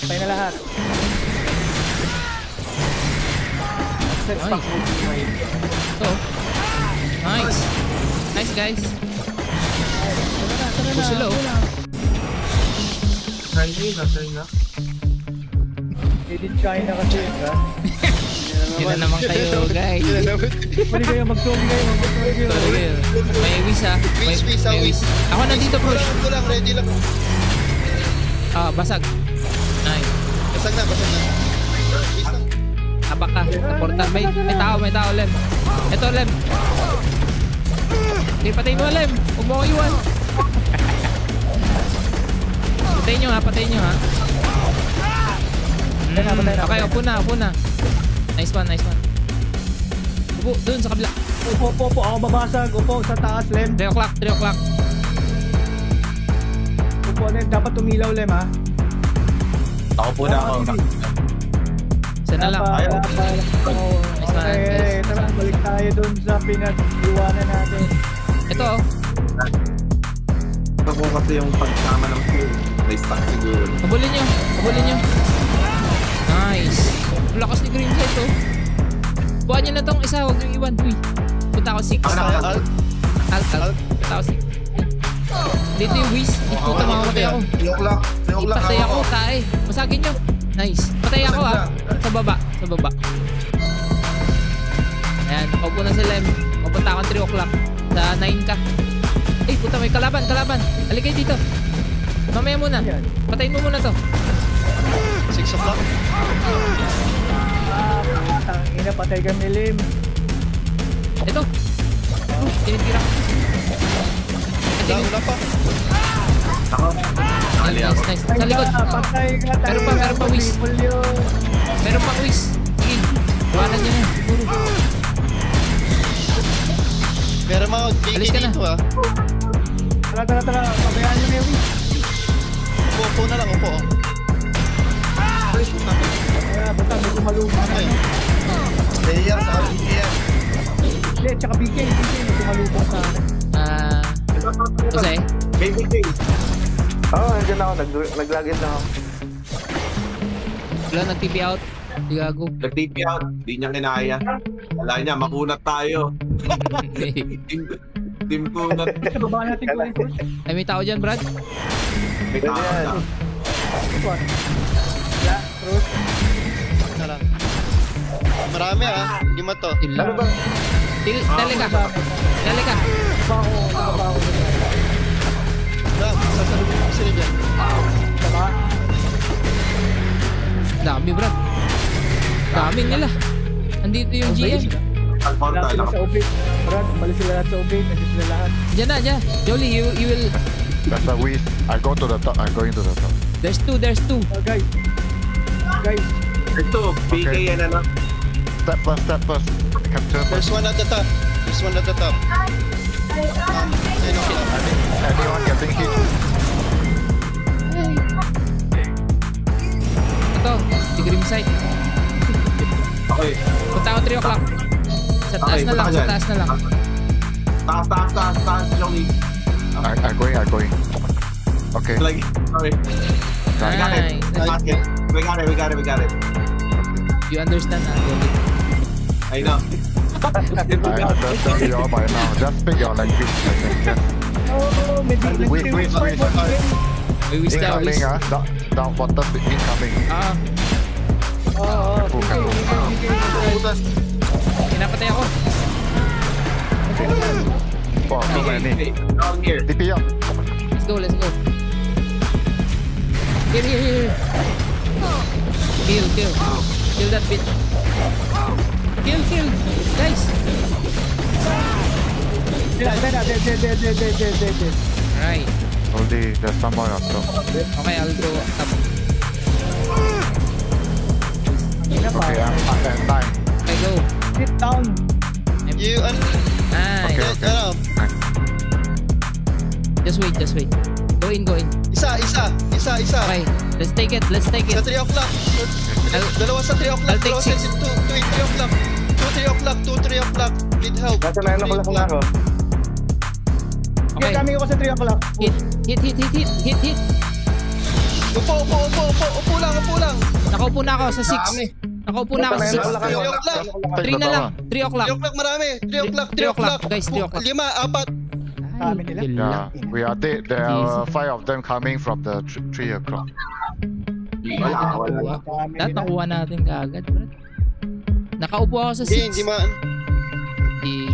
Patay na lahat. Set stock mode wave. Ito. Nice. Nice guys. Push low. China. Made in China kasi yun, ha? Yun na naman kayo guys. Pwede kayo mag-zombie kayo. May wish ha. May wish. Ako nandito push. Ko lang, ready lang. Ah, basag. Nice. Basag na. Wish lang. Abak ka. Portal. May tao, Lem. Ito, Lem. Okay, patayin mo, Lem. Huwag mo ko iwan. Patayin nyo ha. Okay, upo na. Nice one. Upo, dun sa kabila. Upo. Ako babasag. Upo sa taas, Lem. 3 o'clock. Upo, Lem. Dapat tumilaw, Lem, ha? Ako po na ako. Isa na lang. Okay, tara, balik tayo dun sa pinag-iwanan natin. Ito, Ako kasi yung pagsama ng fuel. May stock siguro. habulin nyo. Nice. Lakas ni Green Light, oh. Buwan nyo na tong isa, huwag nyo iwan. Uy, punta ako 6. Alt. Punta ako 6. Dito yung whiz. Puta, makamatay ako. 3 o'clock. Patay ako, tae. Masagin nyo. Nice. Patay ako, ha. Sa baba. Ayan, nakaupo na si Lem. Pupunta ako 3 o'clock. Sa 9 ka. Eh, puta, may kalaban. Halikay dito. Mamaya muna. Patayin mo muna to. 6 o'clock. Tangina, patay kami, Lem. Ito. Tinitira ko. Wala pa. Nice. Sa likod. Patay ka, tayo. Meron pa, whiz. Meron pa, whiz. Sige. Iwanan nyo na. Siguro. Pero mga Alis ka na. dito, ha. Tara. Pabayaan nyo na yung whiz. Upo na lang, upo. Kaya, basta may kumalubong. Ayun. Player sa BKM. Hindi, tsaka BK. May kumalubong sa akin. Jose? Baby J. Nandiyan ako. Nag-login na ako. Wala, nag-TP out. Di gago. Nag-TP out. Di niya kinaya. Wala niya, makunat tayo. Team kunat. Baba natin ko rin. Ay, may tao dyan, Brad. May tao na. Truth. Na lang. Marami, ha. 5 to. Til lang. Dali ka. Bago. Sasalubin ko sila dyan. Tama. Dami, Brad. Dami nila. Andito yung GM. Alfonso Wala sila lang. sa ubit. Brad, balik sila lahat sa ubit. Nandito sila lahat. Diyan na. Jolie, you will... That's the whiz. I'm going to the top. There's two. Guys. Ito, BK yan na. Step first. Capture There's first. one at the top. Sino sila? Anyone getting hit? Ito, si Grim Sight. Okay. Punta ako 3 o'clock. Sa taas na lang. Taas, Johnny. I'm going. Okay. Like, sorry. Nice. We got it. You understand na, Jolie? I know. I understand you all by now. Just speak your language. Oh, medyo. Whiz. May wish daw, wish. Incoming, down bottom, incoming. Oo. Putas. Pinapatay ako. Oh, too many. Down here. DP up. Let's go. Here. Kill that bitch. Kill. Guys. Right. Only there's someone up top. Okay, I'll go up. Okay, I'm at 9. Okay, go. Sit down. You, Nice. Okay. Just wait. Go in. Isa. Okay, let's take it. Sa 3 o'clock. Dalawa sa 3 o'clock. I'll take 6. 3 o'clock. 2, 3 o'clock. Need help. Nasa 9 o'clock na ako. Okay. Kami ko sa 3 o'clock. Hit. Upo lang. Nakaupo na ako sa 6. Nakaupo na ako sa 6. 3 o'clock. 3 na lang. 3 o'clock. 3 o'clock marami. 3 o'clock. 3 o'clock, guys, 3 o'clock. 5, 4. Dami nila. Yeah, we are dead. There are 5 of them coming from the 3 o'clock. Wala. Lahat nakuha natin kaagad. Nakaupo ako sa 6. Hindi man. Di